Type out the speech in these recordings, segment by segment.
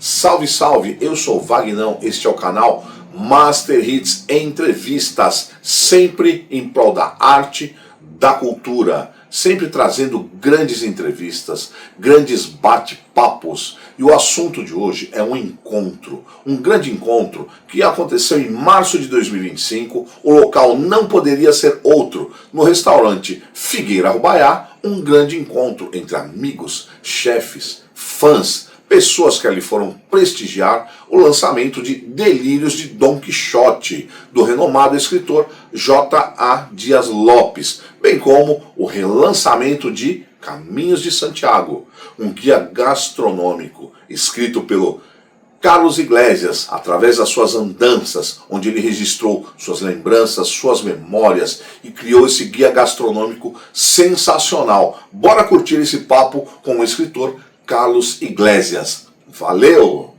Salve, salve! Eu sou o Vagnão, este é o canal Master Hits Entrevistas, sempre em prol da arte, da cultura, sempre trazendo grandes entrevistas, grandes bate-papos. E o assunto de hoje é um encontro, um grande encontro que aconteceu em março de 2025. O local não poderia ser outro, no restaurante Figueira Rubaiá, um grande encontro entre amigos, chefes, fãs, pessoas que ali foram prestigiar o lançamento de Delírios de Dom Quixote, do renomado escritor J.A. Dias Lopes, bem como o relançamento de Caminhos de Santiago, um guia gastronômico escrito pelo Carlos Iglesias, através das suas andanças, onde ele registrou suas lembranças, suas memórias e criou esse guia gastronômico sensacional. Bora curtir esse papo com o escritor Carlos Iglesias. Valeu!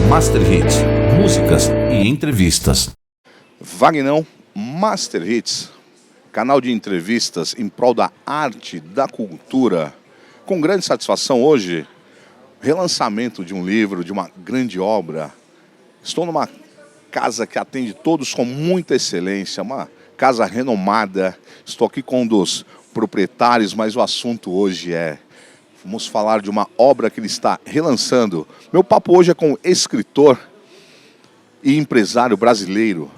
Master Hits, músicas e entrevistas. Vagnão Master Hits, canal de entrevistas em prol da arte, da cultura. Com grande satisfação hoje, relançamento de um livro, de uma grande obra. Estou numa casa que atende todos com muita excelência, uma casa renomada. Estou aqui com um dos proprietários, mas o assunto hoje vamos falar de uma obra que ele está relançando. Meu papo hoje é com o escritor e empresário brasileiro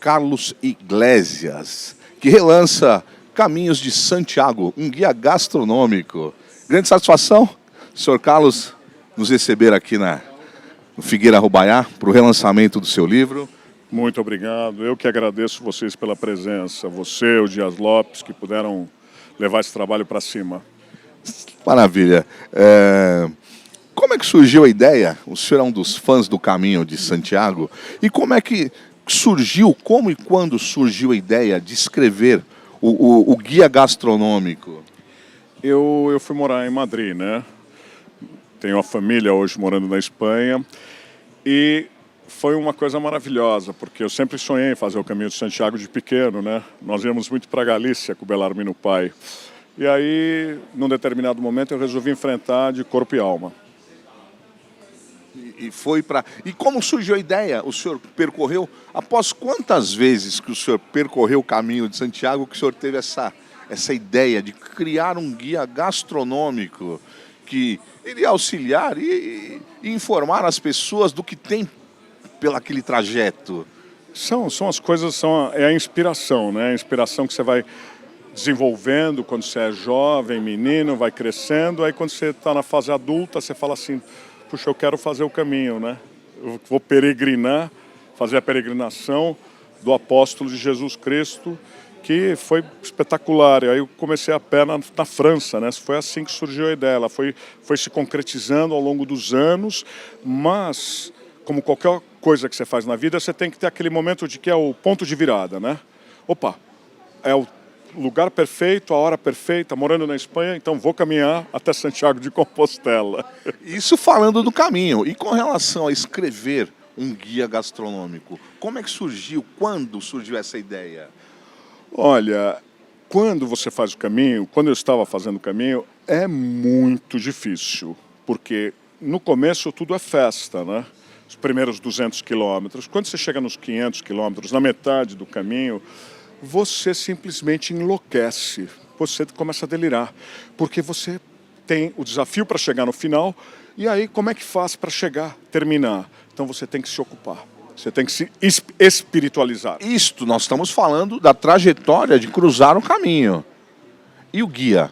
Carlos Iglesias, que relança Caminhos de Santiago, um guia gastronômico. Grande satisfação, senhor Carlos, nos receber aqui no Figueira Rubaiá para o relançamento do seu livro. Muito obrigado. Eu que agradeço vocês pela presença. Você, o Dias Lopes, que puderam levar esse trabalho para cima. Maravilha. Como é que surgiu a ideia? O senhor é um dos fãs do Caminho de Santiago. E como é que surgiu, como e quando surgiu a ideia de escrever o guia gastronômico? Eu fui morar em Madrid, né? Tenho uma família hoje morando na Espanha. E foi uma coisa maravilhosa, porque eu sempre sonhei em fazer o Caminho de Santiago de pequeno, né? Nós íamos muito para Galícia com o Belarmino pai. E aí, num determinado momento, eu resolvi enfrentar de corpo e alma. E como surgiu a ideia? O senhor percorreu, após quantas vezes que o senhor percorreu o Caminho de Santiago, que o senhor teve essa ideia de criar um guia gastronômico que iria auxiliar e informar as pessoas do que tem pelaquele trajeto? São as coisas, é a inspiração, né? A inspiração que você vai desenvolvendo quando você é jovem, menino, vai crescendo. Aí quando você está na fase adulta, você fala assim, puxa, eu quero fazer o caminho, né? Eu vou peregrinar, fazer a peregrinação do apóstolo de Jesus Cristo, que foi espetacular. E aí eu comecei a pé na França, né? Foi assim que surgiu a ideia. Ela foi se concretizando ao longo dos anos, mas como qualquer coisa que você faz na vida, você tem que ter aquele momento de que é o ponto de virada, né? Opa, é o lugar perfeito, a hora perfeita, morando na Espanha, então vou caminhar até Santiago de Compostela. Isso falando do caminho. E com relação a escrever um guia gastronômico, como é que surgiu? Quando surgiu essa ideia? Olha, quando você faz o caminho, quando eu estava fazendo o caminho, é muito difícil, porque no começo tudo é festa, né? Os primeiros 200 quilômetros. Quando você chega nos 500 quilômetros, na metade do caminho, você simplesmente enlouquece, você começa a delirar, porque você tem o desafio para chegar no final, e aí como é que faz para chegar, terminar? Então você tem que se ocupar. Você tem que se espiritualizar. Isto, nós estamos falando da trajetória de cruzar o caminho. E o guia?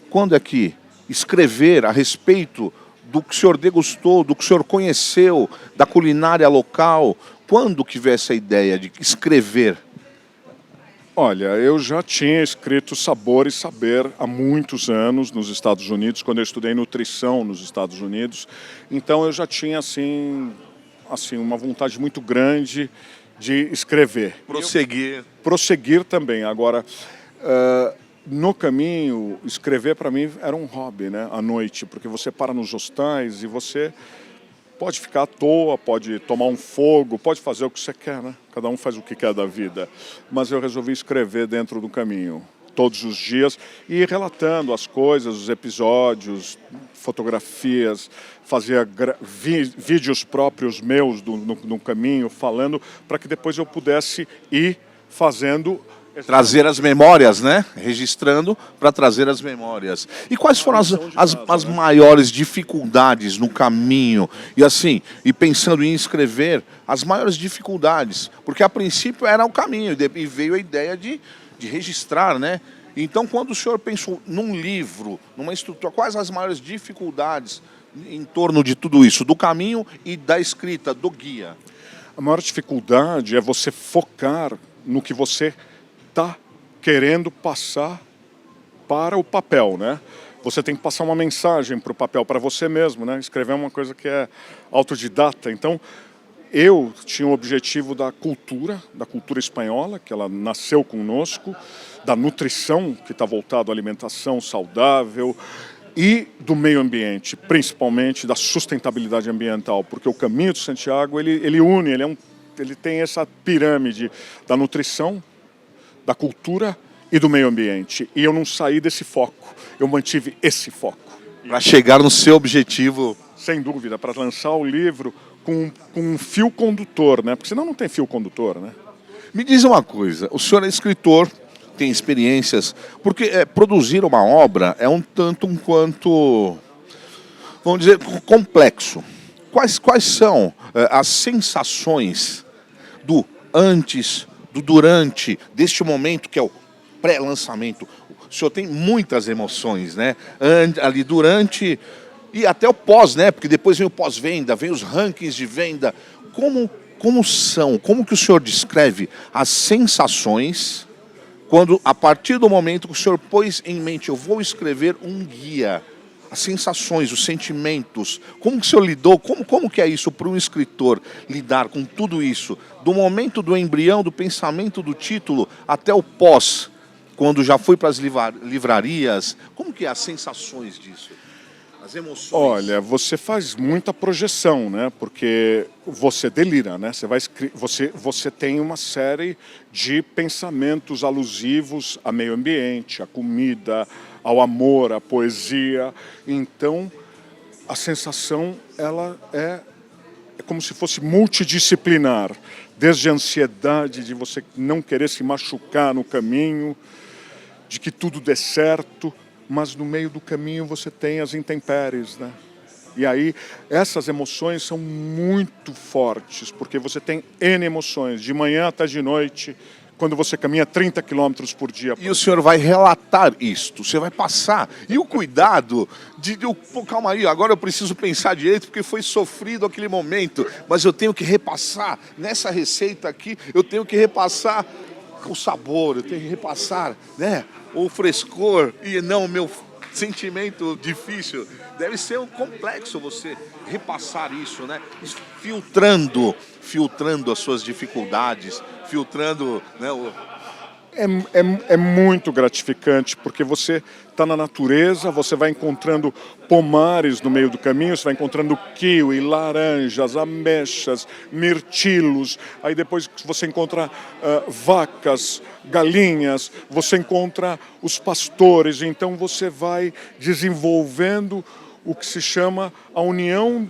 Quando é que escrever a respeito do que o senhor degustou, do que o senhor conheceu, da culinária local, quando que veio essa ideia de escrever? Olha, eu já tinha escrito Sabor e Saber há muitos anos nos Estados Unidos, quando eu estudei nutrição nos Estados Unidos. Então eu já tinha assim uma vontade muito grande de escrever. Prosseguir também. Agora, no caminho, escrever para mim era um hobby, né? À noite, porque você para nos hostais e você pode ficar à toa, pode tomar um fogo, pode fazer o que você quer, né? Cada um faz o que quer da vida. Mas eu resolvi escrever dentro do caminho, todos os dias, e ir relatando as coisas, os episódios, fotografias, fazia vídeos próprios meus no caminho, falando, para que depois eu pudesse ir fazendo... Trazer as memórias, né? Registrando para trazer as memórias. E quais foram as maiores dificuldades no caminho? E assim, e pensando em escrever, as maiores dificuldades? Porque a princípio era o caminho, e veio a ideia de registrar, né? Então, quando o senhor pensou num livro, numa estrutura, quais as maiores dificuldades em torno de tudo isso? Do caminho e da escrita, do guia? A maior dificuldade é você focar no que você está querendo passar para o papel, né? Você tem que passar uma mensagem para o papel, para você mesmo, né? Escrever é uma coisa que é autodidata. Então, eu tinha o objetivo da cultura espanhola, que ela nasceu conosco, da nutrição, que está voltado à alimentação saudável, e do meio ambiente, principalmente da sustentabilidade ambiental, porque o Caminho de Santiago, ele une, ele tem essa pirâmide da nutrição, da cultura e do meio ambiente. E eu não saí desse foco, eu mantive esse foco. Para chegar no seu objetivo. Sem dúvida, para lançar o livro com um fio condutor, né? Porque senão não tem fio condutor, né? Me diz uma coisa, o senhor é escritor, tem experiências, porque produzir uma obra é um tanto um quanto, vamos dizer, complexo. Quais são as sensações do antes, do durante, deste momento que é o pré-lançamento? O senhor tem muitas emoções, né? Ali durante e até o pós, né? Porque depois vem o pós-venda, vem os rankings de venda. Como que o senhor descreve as sensações quando, a partir do momento que o senhor pôs em mente, eu vou escrever um guia, as sensações, os sentimentos, como que o senhor lidou, como que é isso para um escritor lidar com tudo isso, do momento do embrião, do pensamento do título, até o pós, quando já foi para as livrarias, como que é as sensações disso? As emoções? Olha, você faz muita projeção, né? Porque você delira, né? Você tem uma série de pensamentos alusivos ao meio ambiente, à comida, ao amor, à poesia. Então, a sensação ela é como se fosse multidisciplinar, desde a ansiedade de você não querer se machucar no caminho, de que tudo dê certo, mas no meio do caminho você tem as intempéries, né? E aí essas emoções são muito fortes, porque você tem N emoções, de manhã até de noite, quando você caminha 30 quilômetros por dia. E o senhor vai relatar isto, você vai passar. E o cuidado pô, calma aí, agora eu preciso pensar direito, porque foi sofrido aquele momento, mas eu tenho que repassar, nessa receita aqui, eu tenho que repassar o sabor, eu tenho que repassar, né, o frescor e não o meu sentimento difícil. Deve ser um complexo você repassar isso, né? Filtrando as suas dificuldades, filtrando, né, É muito gratificante, porque você está na natureza, você vai encontrando pomares no meio do caminho, você vai encontrando kiwi, laranjas, ameixas, mirtilos, aí depois você encontra vacas, galinhas, você encontra os pastores, então você vai desenvolvendo o que se chama a união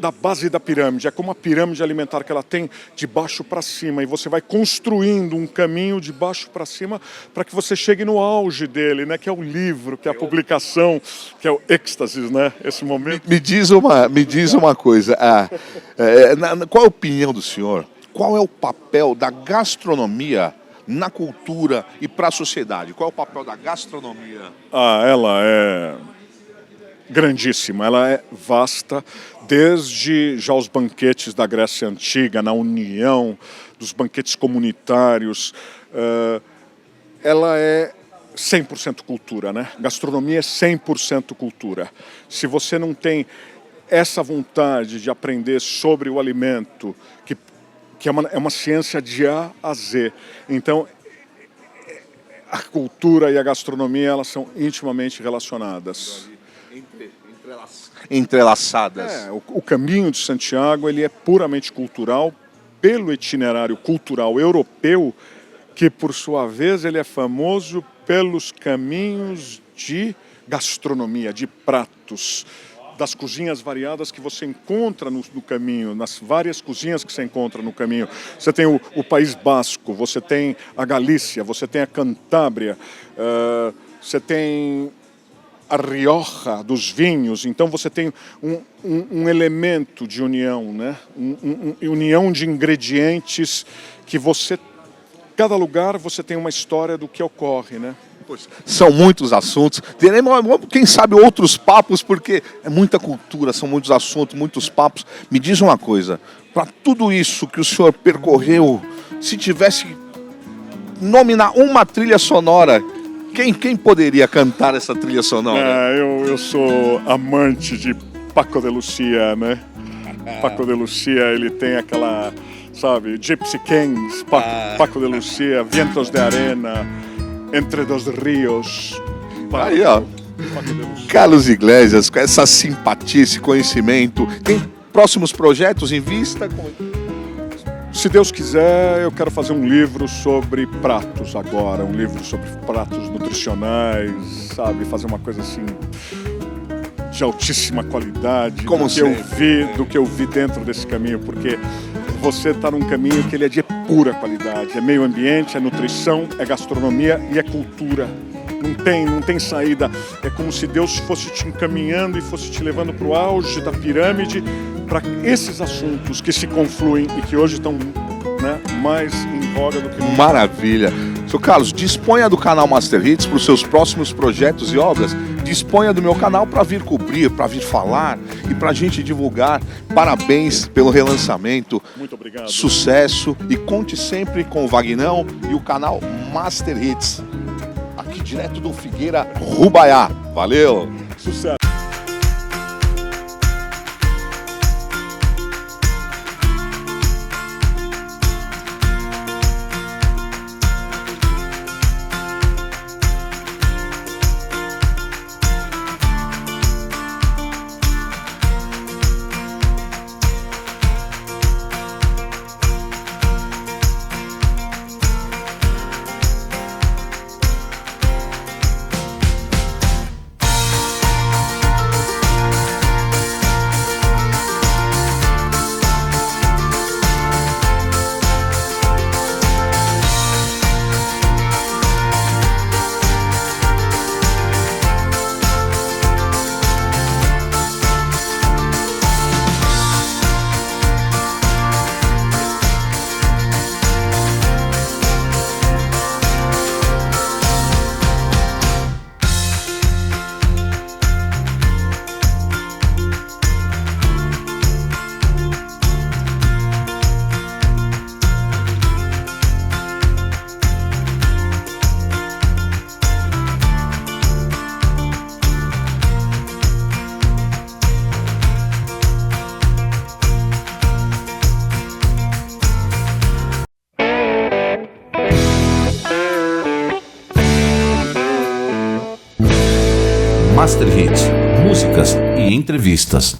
da base da pirâmide, é como a pirâmide alimentar que ela tem de baixo para cima, e você vai construindo um caminho de baixo para cima para que você chegue no auge dele, né? Que é o livro, que é a publicação, que é o êxtase, né? Esse momento. Me diz uma coisa, qual é a opinião do senhor? Qual é o papel da gastronomia na cultura e para a sociedade? Qual é o papel da gastronomia? Ela é grandíssima, ela é vasta, desde já os banquetes da Grécia Antiga, na União, dos banquetes comunitários. Ela é 100% cultura, né? Gastronomia é 100% cultura. Se você não tem essa vontade de aprender sobre o alimento, que é uma ciência de A a Z. Então, a cultura e a gastronomia, elas são intimamente relacionadas. Entrelaçadas. O caminho de Santiago, ele é puramente cultural, pelo itinerário cultural europeu, que por sua vez ele é famoso pelos caminhos de gastronomia, de pratos, das cozinhas variadas que você encontra no caminho, nas várias cozinhas que você encontra no caminho. Você tem o País Basco, você tem a Galícia, você tem a Cantábria, você tem a Rioja dos vinhos. Então você tem um elemento de união, né? União de ingredientes que cada lugar você tem uma história do que ocorre, né? São muitos assuntos. Teremos, quem sabe, outros papos, porque é muita cultura, são muitos assuntos, muitos papos. Me diz uma coisa, para tudo isso que o senhor percorreu, se tivesse nominar uma trilha sonora, quem poderia cantar essa trilha sonora? Eu sou amante de Paco de Lucia, né? Paco de Lucia, ele tem aquela, sabe, Gypsy Kings, Paco de Lucia, Vientos de Arena, Entre dos Rios. Aí, ó. Carlos Iglesias, com essa simpatia, esse conhecimento. Tem próximos projetos em vista? Se Deus quiser, eu quero fazer um livro sobre pratos agora. Um livro sobre pratos nutricionais, sabe? Fazer uma coisa assim de altíssima qualidade. Como do que eu vi dentro desse caminho. Porque você está num caminho que ele é de pura qualidade. É meio ambiente, é nutrição, é gastronomia e é cultura. Não tem saída. É como se Deus fosse te encaminhando e fosse te levando para o auge da pirâmide, para esses assuntos que se confluem e que hoje estão, né, mais em voga do que nunca. Maravilha. Seu Carlos, disponha do canal Master Hits para os seus próximos projetos e obras. Disponha do meu canal para vir cobrir, para vir falar e para a gente divulgar. Parabéns pelo relançamento. Muito obrigado. Sucesso e conte sempre com o Vagnão e o canal Master Hits. Aqui direto do Figueira Rubaiá. Valeu! Sucesso! Master Hits, músicas e entrevistas.